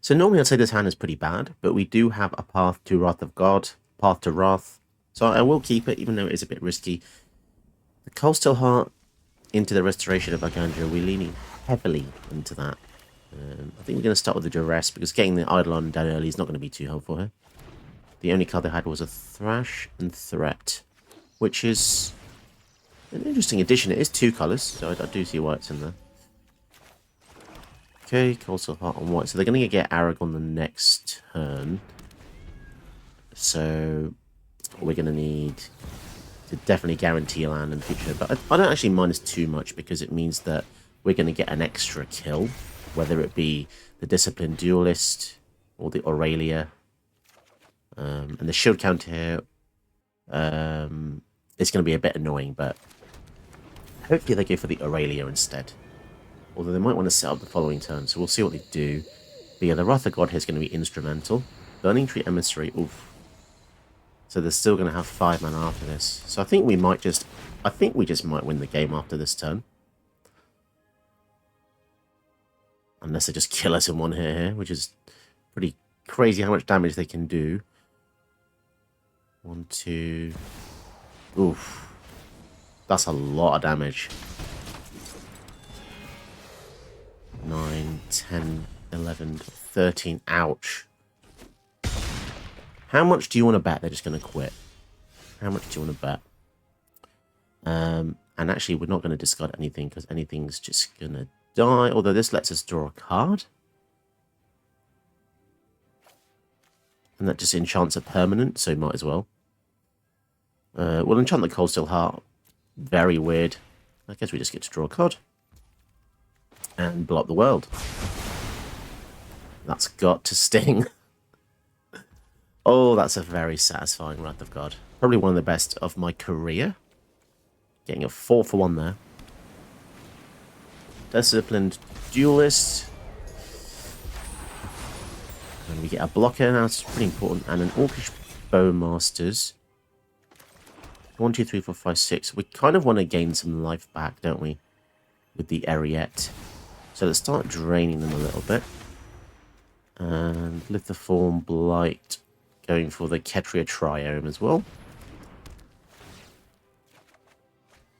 So normally I'd say this hand is pretty bad, but we do have a path to Wrath of God, path to Wrath. So I will keep it, even though it is a bit risky. The Coastal Heart into the Restoration of Argandra, we're leaning heavily into that. I think we're going to start with the Duress, because getting the Eidolon down early is not going to be too helpful here. The only card they had was a Thrash and Threat, which is an interesting addition. It is 2 colours, so I do see why it's in there. Okay, Coastal Heart on white. So they're going to get Aragon the next turn. So we're going to need to definitely guarantee a land in the future. But I don't actually mind this too much, because it means that we're going to get an extra kill, whether it be the Disciplined Duelist or the Aurelia. And the shield counter here is going to be a bit annoying, but hopefully they go for the Aurelia instead. Although they might want to set up the following turn, so we'll see what they do. But yeah, the Wrath of God here is going to be instrumental. Burning Tree Emissary, oof. So they're still going to have 5 mana after this. So I think we just might win the game after this turn. Unless they just kill us in one hit here, which is pretty crazy how much damage they can do. 1, 2... Oof. That's a lot of damage. 9, 10, 11, 13. Ouch. How much do you want to bet they're just going to quit? How much do you want to bet? And actually, we're not going to discard anything, because anything's just going to die. Although this lets us draw a card. And that just enchants a permanent, so might as well. We'll enchant the Coastal Heart. Very weird. I guess we just get to draw a card. And blow up the world. That's got to sting. Oh, that's a very satisfying Wrath of God. Probably one of the best of my career. Getting a 4 for 1 there. Disciplined Duelist. And we get a blocker now, it's pretty important. And an Orcish Bowmasters. 1, 2, 3, 4, 5, 6. We kind of want to gain some life back, don't we? With the Eriette. So let's start draining them a little bit. And Lithiform, Blight. Going for the Ketria Triome as well.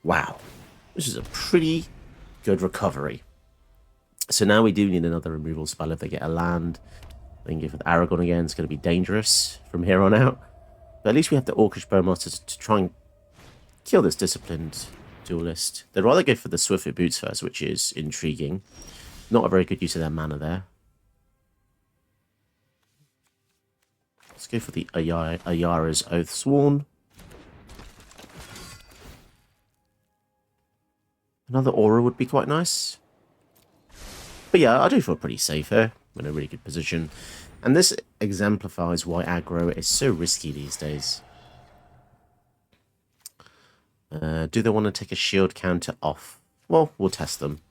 Wow. This is a pretty good recovery. So now we do need another removal spell if they get a land. They can go for the Aragon again. It's going to be dangerous from here on out. But at least we have the Orcish Bowmaster to try and kill this Disciplined Duelist. They'd rather go for the Swiftfoot Boots first, which is intriguing. Not a very good use of their mana there. Let's go for the Ayara's Oath Sworn. Another Aura would be quite nice. But yeah, I do feel pretty safe here. I'm in a really good position. And this exemplifies why aggro is so risky these days. Do they want to take a shield counter off? Well, we'll test them.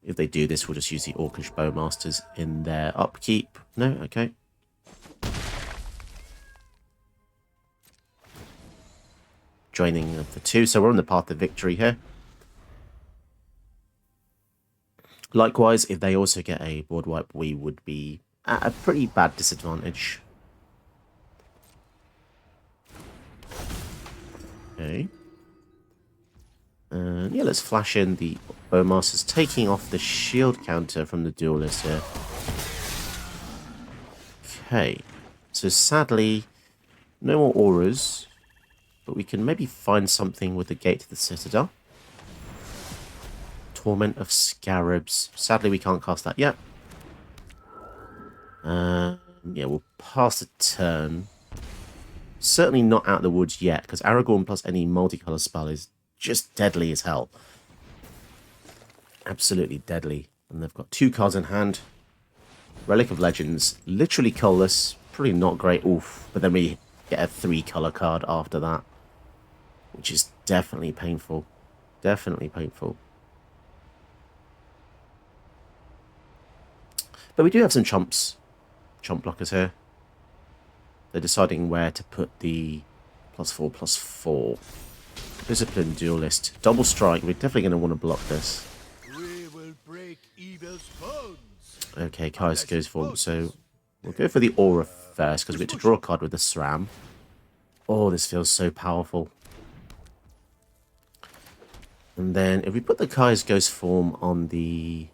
If they do this, we'll just use the Orcish Bowmasters in their upkeep. No? Okay. Joining of the 2. So we're on the path to victory here. Likewise, if they also get a board wipe, we would be at a pretty bad disadvantage. Okay. Yeah, let's flash in the Bowmasters, taking off the shield counter from the Duelist here. Okay. So sadly, no more auras, but we can maybe find something with the Gate to the Citadel. Torment of Scarabs. Sadly, we can't cast that yet. Yeah, we'll pass the turn. Certainly not out of the woods yet, because Aragorn plus any multicolour spell is just deadly as hell. Absolutely deadly. And they've got 2 cards in hand. Relic of Legends, literally colorless. Probably not great. Oof. But then we get a 3-color card after that, which is definitely painful. Definitely painful. But we do have some chump blockers here. They're deciding where to put the +4/+4. Disciplined Duelist. Double strike. We're definitely going to want to block this. We will break evil's bones. Okay, Kai's goes for... So we'll go for the aura first, because we get to draw a card with the SRAM. Oh, this feels so powerful. And then if we put the Kai's Ghost form on the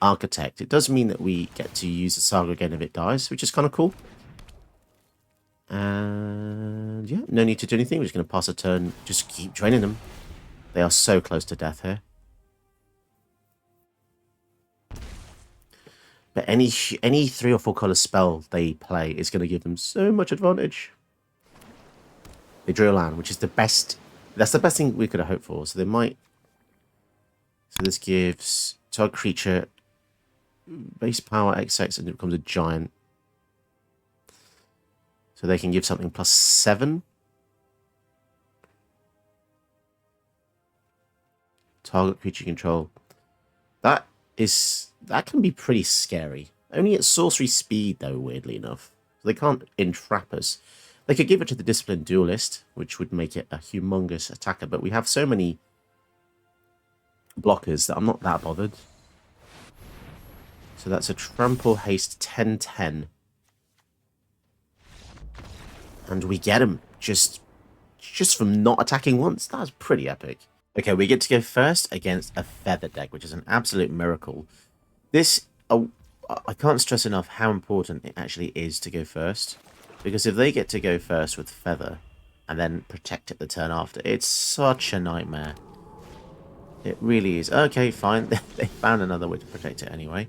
Architect, it does mean that we get to use the Saga again if it dies, which is kind of cool. And yeah, no need to do anything. We're just going to pass a turn. Just keep draining them. They are so close to death here. But any 3 or 4 color spell they play is going to give them so much advantage. They drew a land, which is the best. That's the best thing we could have hoped for. So they might. So this gives target creature base power XX and it becomes a giant. So they can give something +7. Target creature control. That can be pretty scary. Only at sorcery speed, though, weirdly enough. So they can't entrap us. They could give it to the Disciplined Duelist, which would make it a humongous attacker, but we have so many blockers that I'm not that bothered. So that's a Trample Haste 10/10. And we get him just from not attacking once. That's pretty epic. Okay, we get to go first against a Feather deck, which is an absolute miracle. This, I can't stress enough how important it actually is to go first. Because if they get to go first with Feather and then protect it the turn after, it's such a nightmare. It really is. Okay, fine. They found another way to protect it anyway.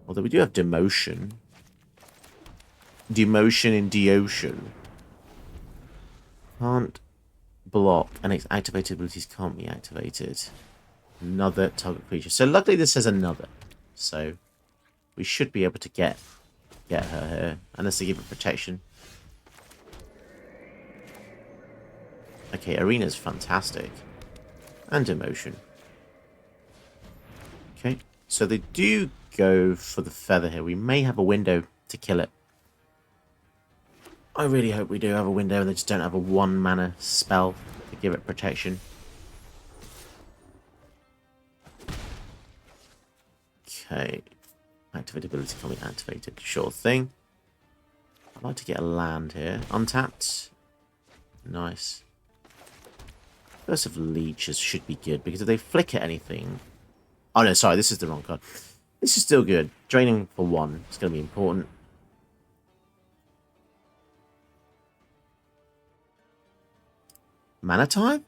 Although we do have Demotion. Demotion in Deocean. Can't block, and its activated abilities can't be activated. Another target creature. So luckily this says another. So we should be able to get her here. Unless they give it protection. Okay, Arena's fantastic. And Demotion. Okay, so they do go for the Feather here. We may have a window to kill it. I really hope we do have a window and they just don't have a 1 mana spell to give it protection. Okay. Activate ability can be activated. Sure thing. I'd like to get a land here. Untapped. Nice. Curse of Leeches should be good because if they flicker anything... Oh no, sorry, this is the wrong card. This is still good. Draining for 1 is going to be important. Mana Tithe?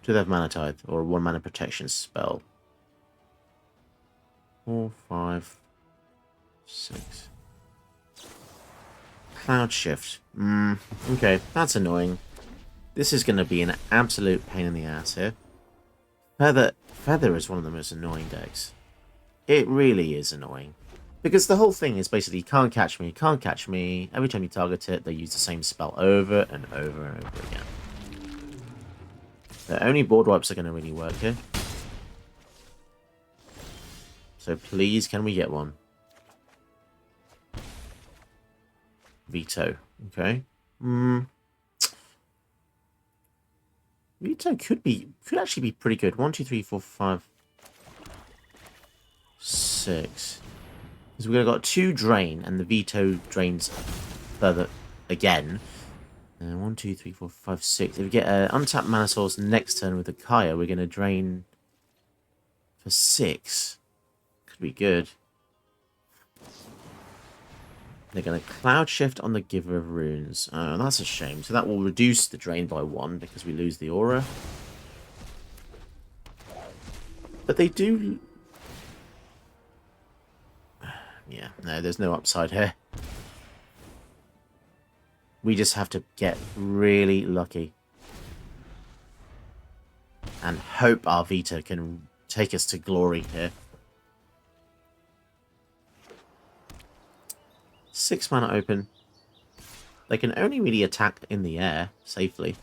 Do they have Mana Tithe or a 1 mana protection spell? 4, 5, 6. Cloud Shift. Okay, that's annoying. This is going to be an absolute pain in the ass here. Feather is one of the most annoying decks. It really is annoying. Because the whole thing is basically, can't catch me, can't catch me. Every time you target it, they use the same spell over and over and over again. The only board wipes are going to really work here. So please, can we get one? Veto. Okay. Veto could actually be pretty good. 1, 2, 3, 4, 5, 6. Because we've got 2 drain, and the veto drains further again. And 1, 2, 3, 4, 5, 6. If we get an untapped mana source next turn with a Kaya, we're going to drain for 6. Could be good. They're going to Cloud Shift on the Giver of Runes. Oh, that's a shame. So that will reduce the drain by 1 because we lose the aura. But they do... Yeah, no, there's no upside here. We just have to get really lucky. And hope our Vita can take us to glory here. 6 mana open. They can only really attack in the air safely.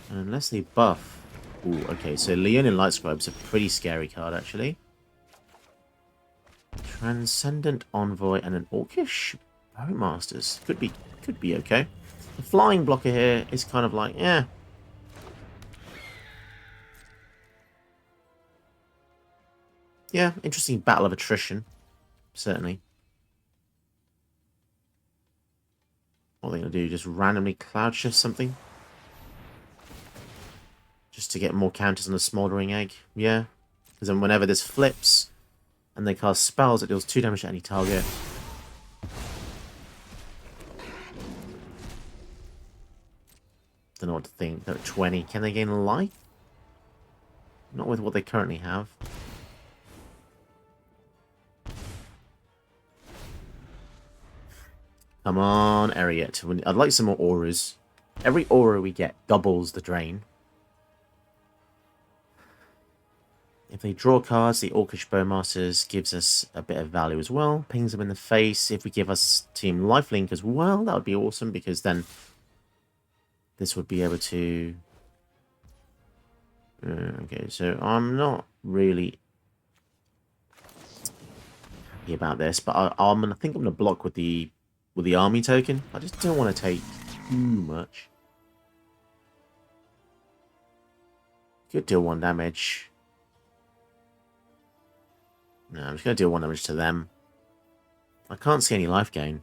Unless they buff. Ooh, okay, so Leonin Light Scribe's a pretty scary card, actually. Transcendent Envoy and an Orcish Bowmasters. Could be okay. The flying blocker here is kind of like, yeah. Yeah, interesting battle of attrition. Certainly. What are they going to do? Just randomly cloud shift something? Just to get more counters on the smoldering egg? Yeah. Because then whenever this flips and they cast spells, it deals 2 damage to any target. Don't know what to think. They're at 20. Can they gain life? Not with what they currently have. Come on, Eriette. I'd like some more auras. Every aura we get doubles the drain. If they draw cards, the Orcish Bowmasters gives us a bit of value as well. Pings them in the face. If we give us Team Lifelink as well, that would be awesome, because then this would be able to... okay, so I'm not really happy about this, but I think I'm going to block with the army token. I just don't want to take too much. Could deal 1 damage. No, I'm just going to deal 1 damage to them. I can't see any life gain.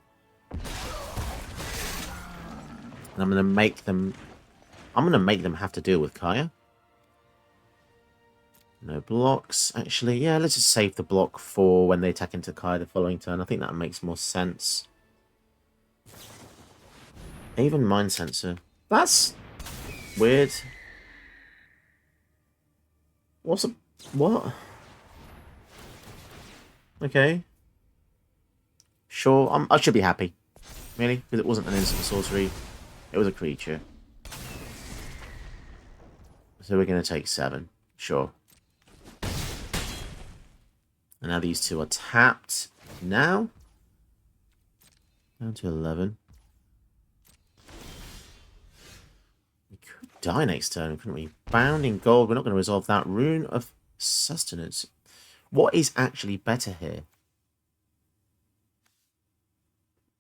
And I'm going to make them... have to deal with Kaya. No blocks. Actually, yeah, let's just save the block for when they attack into Kaya the following turn. I think that makes more sense. Even Mind Sensor. That's weird. What? Okay. Sure, I should be happy. Really? Because it wasn't an instant sorcery. It was a creature. So we're going to take 7. Sure. And now these 2 are tapped. Now? Down to 11. We could die next turn, couldn't we? Bounding Gold. We're not going to resolve that. Rune of Sustenance. What is actually better here?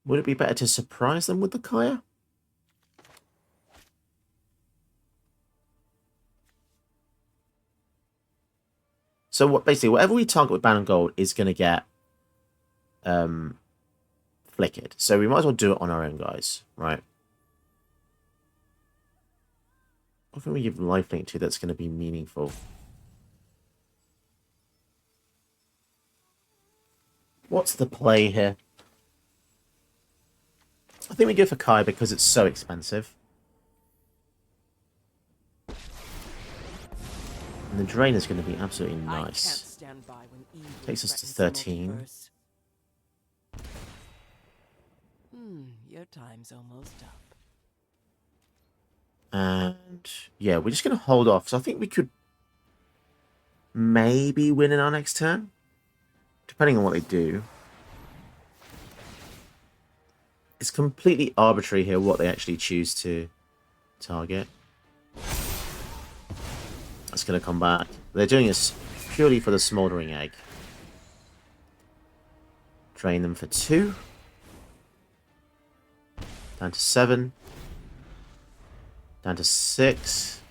Would it be better to surprise them with the Kaya? So basically, whatever we target with Bound and Gold is going to get flickered. So we might as well do it on our own, guys. Right? What can we give lifelink to that's going to be meaningful? What's the play here? I think we go for Kai because it's so expensive. And the drain is going to be absolutely nice. Takes us to 13. Your time's almost up. And yeah, we're just going to hold off. So I think we could maybe win in our next turn, depending on what they do. It's completely arbitrary here what they actually choose to target. That's going to come back. They're doing this purely for the smoldering egg. Drain them for 2. Down to 7. Down to 6.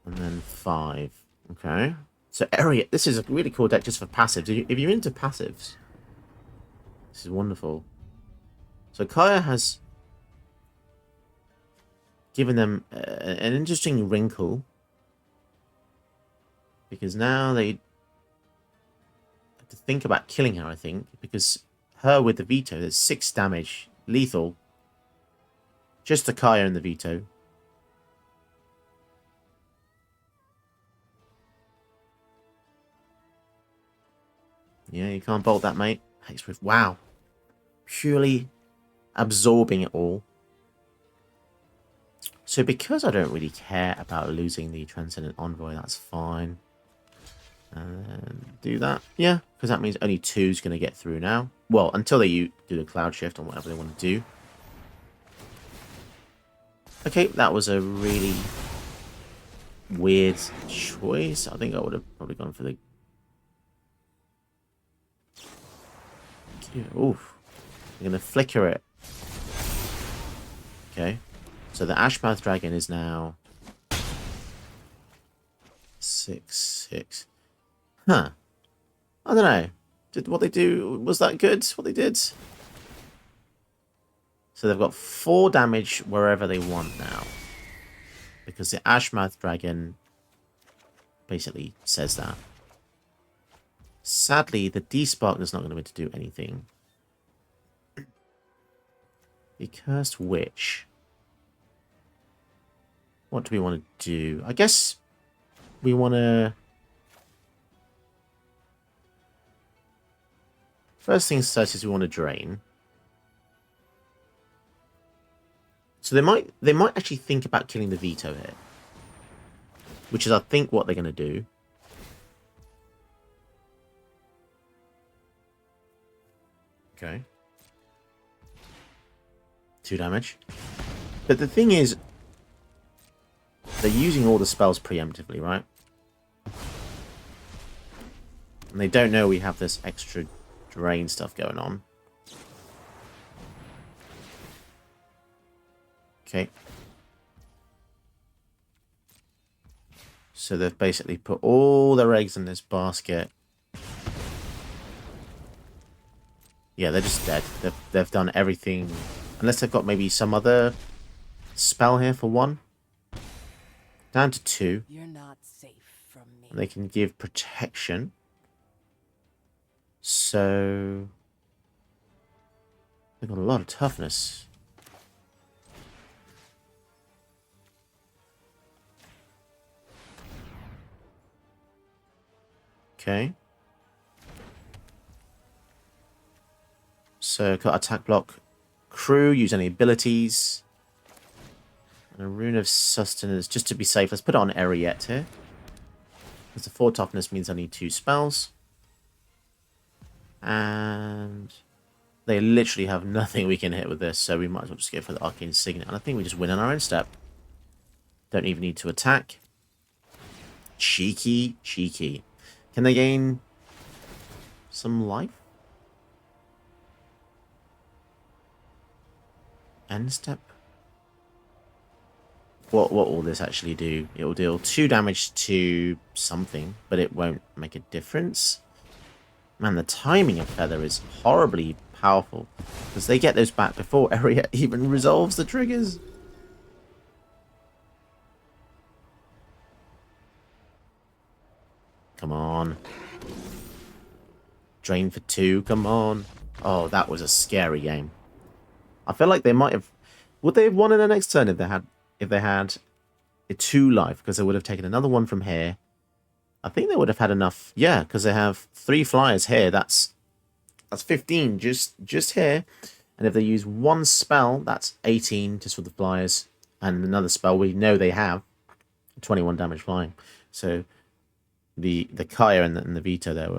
And then 5. Okay. So Eriette, this is a really cool deck just for passives. If you're into passives, this is wonderful. So Kaya has given them an interesting wrinkle, because now they have to think about killing her, I think, because her with the veto, there's 6 damage, lethal, just the Kaya and the veto. Yeah, you can't bolt that, mate. Hexproof. Wow. Purely absorbing it all. So because I don't really care about losing the Transcendent Envoy, that's fine. And do that. Yeah, because that means only 2's going to get through now. Well, until they do the Cloud Shift on whatever they want to do. Okay, that was a really weird choice. I think I would have probably gone for the... Yeah, oof. I'm going to flicker it. Okay. So the Ashmouth Dragon is now 6/6. Huh. I don't know. Did what they do, was that good? What they did? So they've got 4 damage wherever they want now. Because the Ashmouth Dragon basically says that. Sadly, the Despark is not going to be able to do anything. The Cursed Witch. What do we want to do? I guess we want to... First things first is we want to drain. So they might actually think about killing the Veto here. Which is, I think, what they're going to do. Okay. 2 damage. But the thing is, they're using all the spells preemptively, right? And they don't know we have this extra drain stuff going on. Okay. So they've basically put all their eggs in this basket. Yeah, they're just dead. They've done everything. Unless they've got maybe some other spell here for 1. Down to 2. You're not safe from me. And they can give protection. So... they've got a lot of toughness. Okay. So, got attack block. Crew, use any abilities. And a Rune of Sustenance, just to be safe. Let's put it on Eriette here. Because the 4 toughness means I need 2 spells. And they literally have nothing we can hit with this, so we might as well just go for the Arcane Signet. And I think we just win on our own step. Don't even need to attack. Cheeky, cheeky. Can they gain some life? End step? What will this actually do? It will deal 2 damage to something, but it won't make a difference. Man, the timing of Feather is horribly powerful. Because they get those back before Eriette even resolves the triggers. Come on. Drain for 2, come on. Oh, that was a scary game. I feel like they might have... would they have won in the next turn if they had a 2 life? Because they would have taken another one from here. I think they would have had enough. Yeah, because they have 3 flyers here. That's 15 just here. And if they use 1 spell, that's 18 just for the flyers. And another spell we know they have 21 damage flying. So the Kaya and the Veto there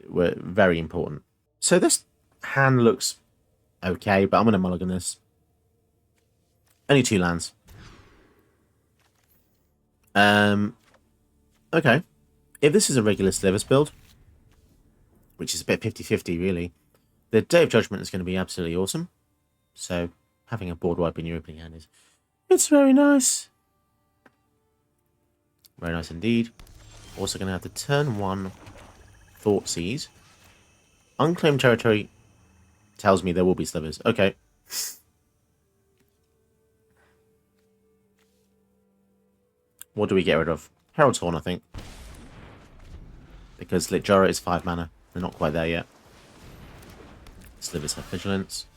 were very important. So this hand looks okay, but I'm going to mulligan this. Only 2 lands. Okay. If this is a regular Slivers build, which is a bit 50-50 really, the Day of Judgment is going to be absolutely awesome. So having a board wipe in your opening hand it's very nice. Very nice indeed. Also going to have the turn 1 Thoughtseize. Unclaimed territory tells me there will be Slivers. Okay. What do we get rid of? Herald's Horn, I think. Because Litjara is 5 mana. They're not quite there yet. Slivers have Vigilance.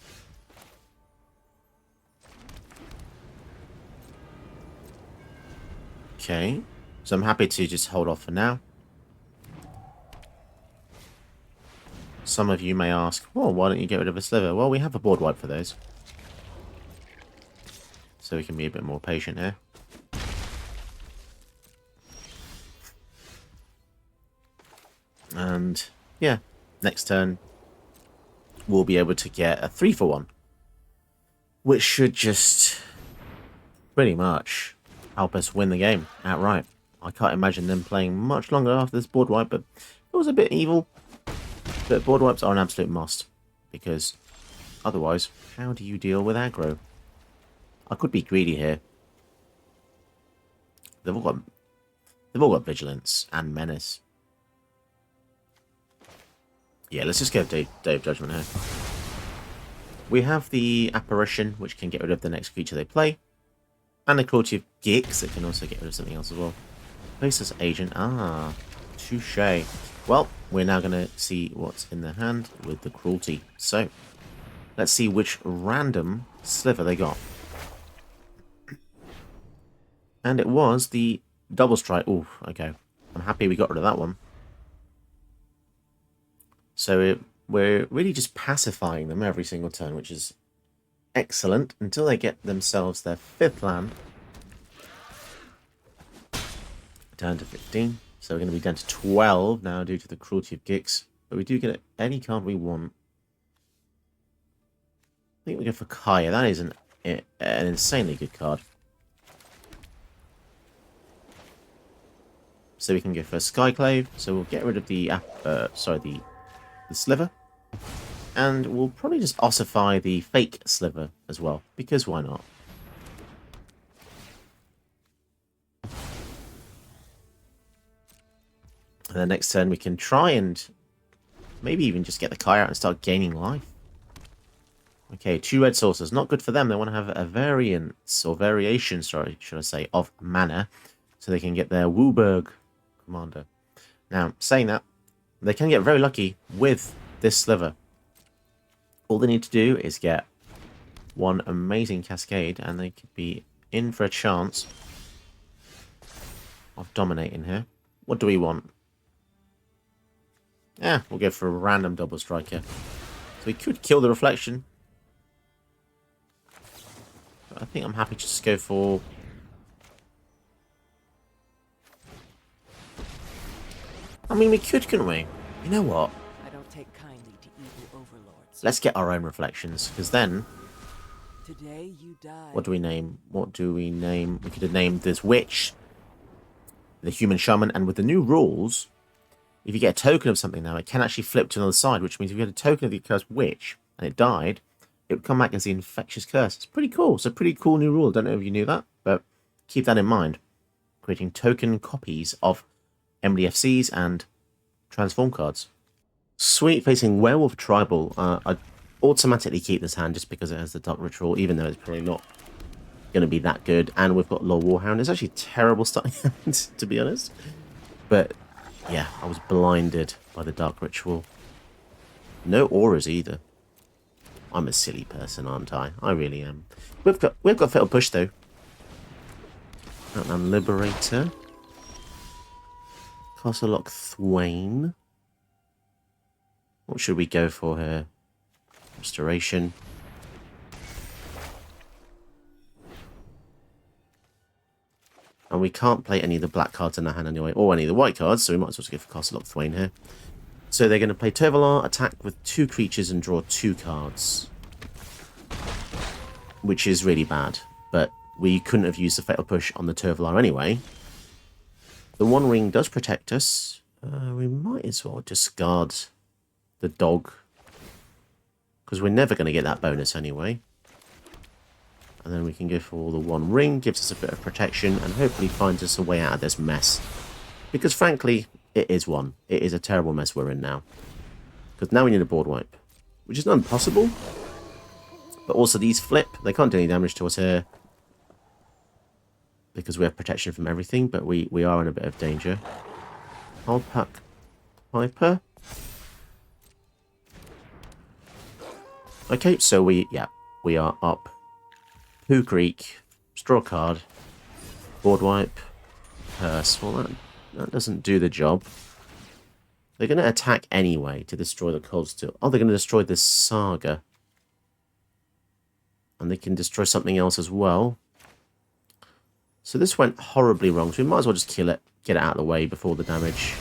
Okay. So I'm happy to just hold off for now. Some of you may ask, well, why don't you get rid of a Sliver? Well, we have a board wipe for those. So we can be a bit more patient here. And, yeah, next turn, we'll be able to get a 3-for-1. Which should just pretty much help us win the game outright. I can't imagine them playing much longer after this board wipe, but it was a bit evil. But board wipes are an absolute must, because otherwise, how do you deal with aggro? I could be greedy here. They've all got vigilance and menace. Yeah, let's just go Day of Judgment here. We have the apparition, which can get rid of the next creature they play, and the cruelty of Gix that can also get rid of something else as well. Places agent. Ah, touche. Well, we're now going to see what's in their hand with the cruelty. So, let's see which random sliver they got. And it was the double strike. Ooh, okay. I'm happy we got rid of that one. So we're really just pacifying them every single turn, which is excellent until they get themselves their 5th land. Down to 15. So we're going to be down to 12 now due to the cruelty of Gix. But we do get any card we want. I think we go for Kaya. That is an insanely good card. So we can go for Skyclave. So we'll get rid of the sliver. And we'll probably just ossify the fake sliver as well. Because why not? And then next turn we can try and maybe even just get the Kaya out and start gaining life. Okay, 2 red sources. Not good for them. They want to have a variance, or variation, sorry, should I say, of mana. So they can get their Wooburg commander. Now, saying that, they can get very lucky with this sliver. All they need to do is get one amazing cascade, and they could be in for a chance of dominating here. What do we want? Yeah, we'll go for a random double striker. So we could kill the reflection. But I think I'm happy to just go for... I mean, we could, couldn't we? You know what? I don't take kindly to evil overlords. Let's get our own reflections, because then... Today you die. What do we name? What do we name? We could have named this witch the human shaman, and with the new rules, if you get a token of something now, it can actually flip to another side, which means if you had a token of the cursed witch and it died, it would come back as the infectious curse. It's pretty cool. It's a pretty cool new rule. I don't know if you knew that, but keep that in mind. Creating token copies of MDFCs and transform cards. Sweet, facing Werewolf Tribal. I'd automatically keep this hand just because it has the Dark Ritual, even though it's probably not going to be that good. And we've got Law Warhound. It's actually a terrible starting hand, to be honest. But yeah, I was blinded by the Dark Ritual. No auras either. I'm a silly person, aren't I? I really am. We've got Fatal Push though. And Liberator. Castle Lock Thwain. What should we go for here? Restoration. And we can't play any of the black cards in our hand anyway, or any of the white cards, so we might as well just go for Castle Lock Thwain here. So they're going to play Tovalar, attack with 2 creatures and draw 2 cards. Which is really bad, but we couldn't have used the Fatal Push on the Tovalar anyway. The One Ring does protect us. We might as well discard the dog, because we're never going to get that bonus anyway. And then we can go for the One Ring, gives us a bit of protection, and hopefully finds us a way out of this mess. Because frankly, it is one. It is a terrible mess we're in now. Because now we need a board wipe, which is not impossible. But also these flip, they can't do any damage to us here. Because we have protection from everything, but we are in a bit of danger. Alpac Piper. Okay, so we are up. Pooh Creek, straw card, board wipe, curse. Well, that doesn't do the job. They're going to attack anyway to destroy the Cold Steel. Oh, they're going to destroy this Saga. And they can destroy something else as well. So this went horribly wrong, so we might as well just kill it, get it out of the way before the damage.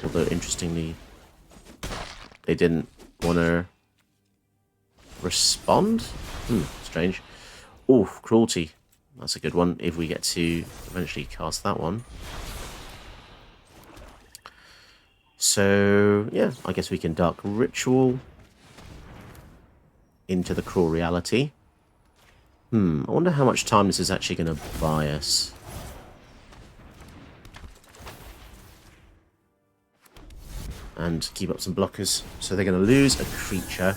Although, interestingly, they didn't want to respond. Strange. Oh, Cruelty. That's a good one if we get to eventually cast that one. So, yeah, I guess we can Dark Ritual into the Cruel Reality. I wonder how much time this is actually going to buy us. And keep up some blockers. So they're going to lose a creature.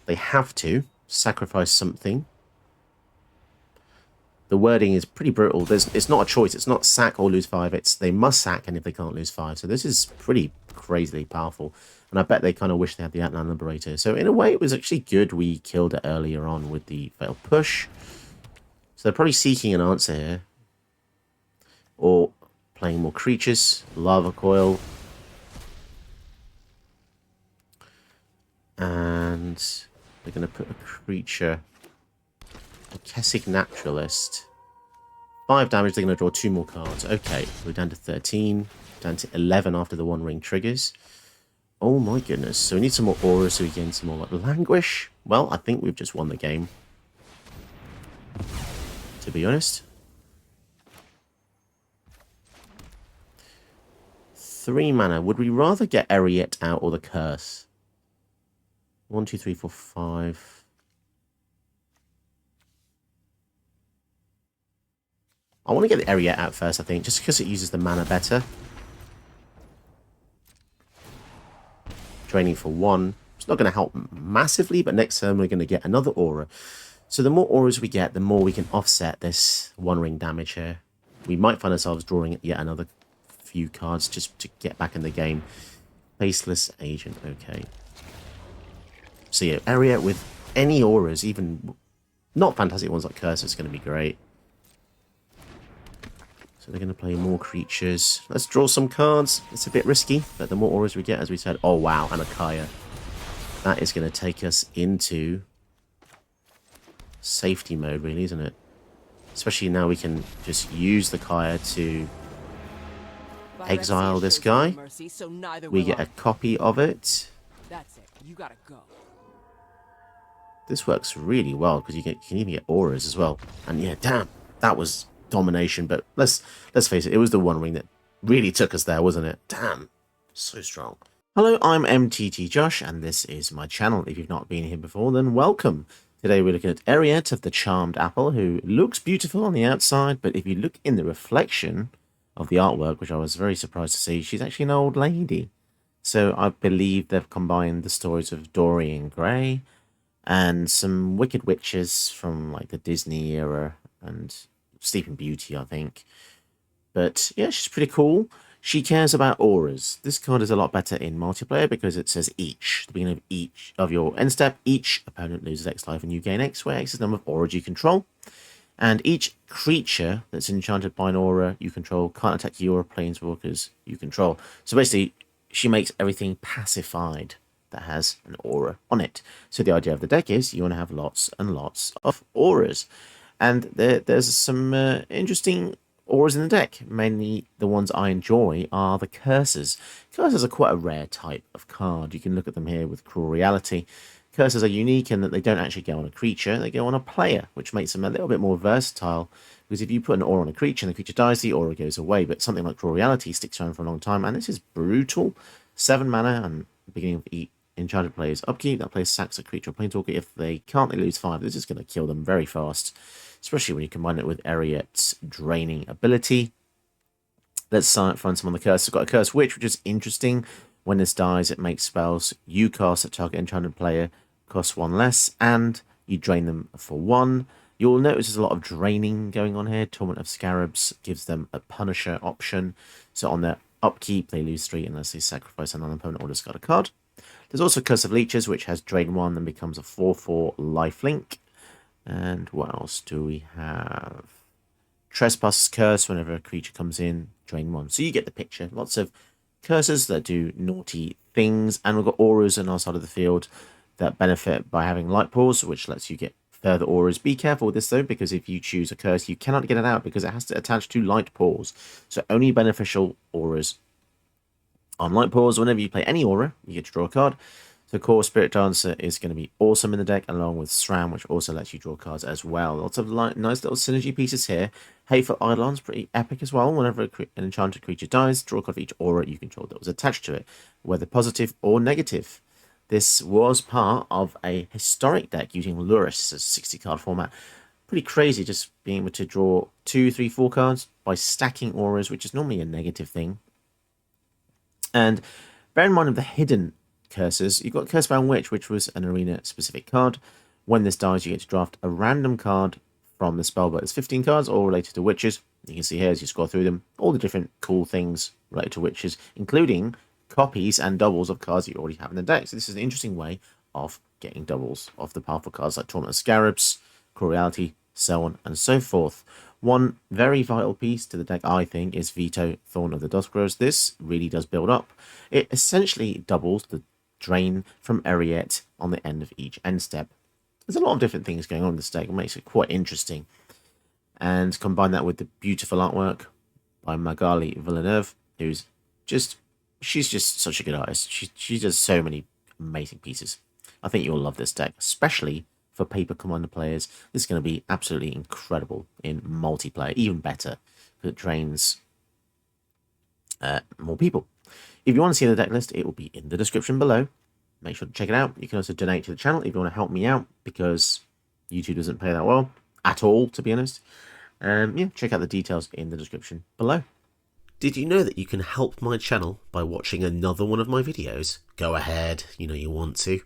They have to sacrifice something. The wording is pretty brutal. It's not a choice. It's not sack or lose 5. It's they must sack, and if they can't lose 5. So this is pretty crazily powerful. And I bet they kind of wish they had the Outland Liberator. So in a way, it was actually good we killed it earlier on with the failed push. So they're probably seeking an answer here. Or playing more creatures. Lava Coil. And they're going to put a creature... A Kessig Naturalist. 5 damage, they're going to draw 2 more cards. Okay, we're down to 13. Down to 11 after the 1 ring triggers. Oh my goodness. So we need some more auras so we gain some more like Languish. Well, I think we've just won the game. To be honest. 3 mana. Would we rather get Eriette out or the Curse? 1, 2, 3, 4, 5... I want to get the Eriette out first, I think, just because it uses the mana better. Draining for 1. It's not going to help massively, but next turn we're going to get another aura. So the more auras we get, the more we can offset this 1 ring damage here. We might find ourselves drawing yet another few cards just to get back in the game. Faceless Agent, okay. So yeah, Eriette with any auras, even not fantastic ones like Curse, is going to be great. So they're going to play more creatures. Let's draw some cards. It's a bit risky, but the more auras we get, as we said... Oh, wow, and a Kaya. That is going to take us into safety mode, really, isn't it? Especially now we can just use the Kaya to exile this guy. Mercy, so we get a copy of it. That's it. You gotta go. This works really well, because you can even get auras as well. And yeah, damn, that was... domination, but let's face it, it was the 1 ring that really took us there, wasn't it? Damn, so strong. Hello, I'm MTT Josh, and this is my channel. If you've not been here before, then welcome. Today we're looking at Eriette of the Charmed Apple, who looks beautiful on the outside, but if you look in the reflection of the artwork, which I was very surprised to see, she's actually an old lady. So I believe they've combined the stories of Dorian Gray and some Wicked Witches from like the Disney era and Sleeping Beauty, I think. But yeah, she's pretty cool. She cares about auras. This card is a lot better in multiplayer because it says each. The beginning of each of your end step, each opponent loses X life and you gain X, where X is the number of auras you control. And each creature that's enchanted by an aura you control can't attack you or planeswalkers you control. So basically, she makes everything pacified that has an aura on it. So the idea of the deck is you want to have lots and lots of auras. And there's some interesting auras in the deck. Mainly the ones I enjoy are the Curses. Curses are quite a rare type of card. You can look at them here with Cruel Reality. Curses are unique in that they don't actually go on a creature, they go on a player, which makes them a little bit more versatile. Because if you put an aura on a creature and the creature dies, the aura goes away. But something like Cruel Reality sticks around for a long time, and this is brutal. 7 mana, and beginning of each enchanted player's upkeep. That player sacks a creature or planeswalker. If they can't, they lose 5. This is going to kill them very fast. Especially when you combine it with Eriette's draining ability. Let's find some on the curse. It's got a Curse Witch, which is interesting. When this dies, it makes spells you cast at target enchanted player cost 1 less, and you drain them for 1. You'll notice there's a lot of draining going on here. Torment of Scarabs gives them a Punisher option. So on their upkeep, they lose 3 unless they sacrifice an opponent or discard a card. There's also Curse of Leeches, which has drain 1 and becomes a 4/4 lifelink. And what else do we have? Trespass Curse. Whenever a creature comes in, drain 1. So you get the picture. Lots of curses that do naughty things. And we've got auras on our side of the field that benefit by having Light Pause, which lets you get further auras. Be careful with this though, because if you choose a curse, you cannot get it out because it has to attach to Light Pause. So only beneficial auras on Light Pause. Whenever you play any aura, you get to draw a card. So Core Spirit Dancer is going to be awesome in the deck, along with SRAM, which also lets you draw cards as well. Lots of nice little synergy pieces here. Hateful Eidolon's pretty epic as well. Whenever an enchanted creature dies, draw a card for each aura you control that was attached to it, whether positive or negative. This was part of a historic deck using Luris as 60 card format. Pretty crazy just being able to draw 2, 3, 4 cards by stacking auras, which is normally a negative thing. And bear in mind of the hidden curses, you've got Cursebound Witch, which was an arena specific card. When this dies, you get to draft a random card from the spellbook. There's 15 cards all related to witches. You can see here as you scroll through them, all the different cool things related to witches, including copies and doubles of cards that you already have in the deck. So this is an interesting way of getting doubles of the powerful cards like Tournament of Scarabs, Cruel Reality, so on and so forth. One very vital piece to the deck, I think, is Veto, Thorn of the Duskgrowers. This really does build up. It essentially doubles the drain from Eriette on the end of each end step. There's a lot of different things going on in this deck. It makes it quite interesting. And combine that with the beautiful artwork by Magali Villeneuve, who's just, she's just such a good artist. She does so many amazing pieces. I think you'll love this deck, especially for paper commander players. This is going to be absolutely incredible in multiplayer, even better, because it drains more people. If you want to see the deck list, it will be in the description below. Make sure to check it out. You can also donate to the channel if you want to help me out, because YouTube doesn't pay that well at all, to be honest. Yeah, check out the details in the description below. Did you know that you can help my channel by watching another one of my videos? Go ahead, you know you want to.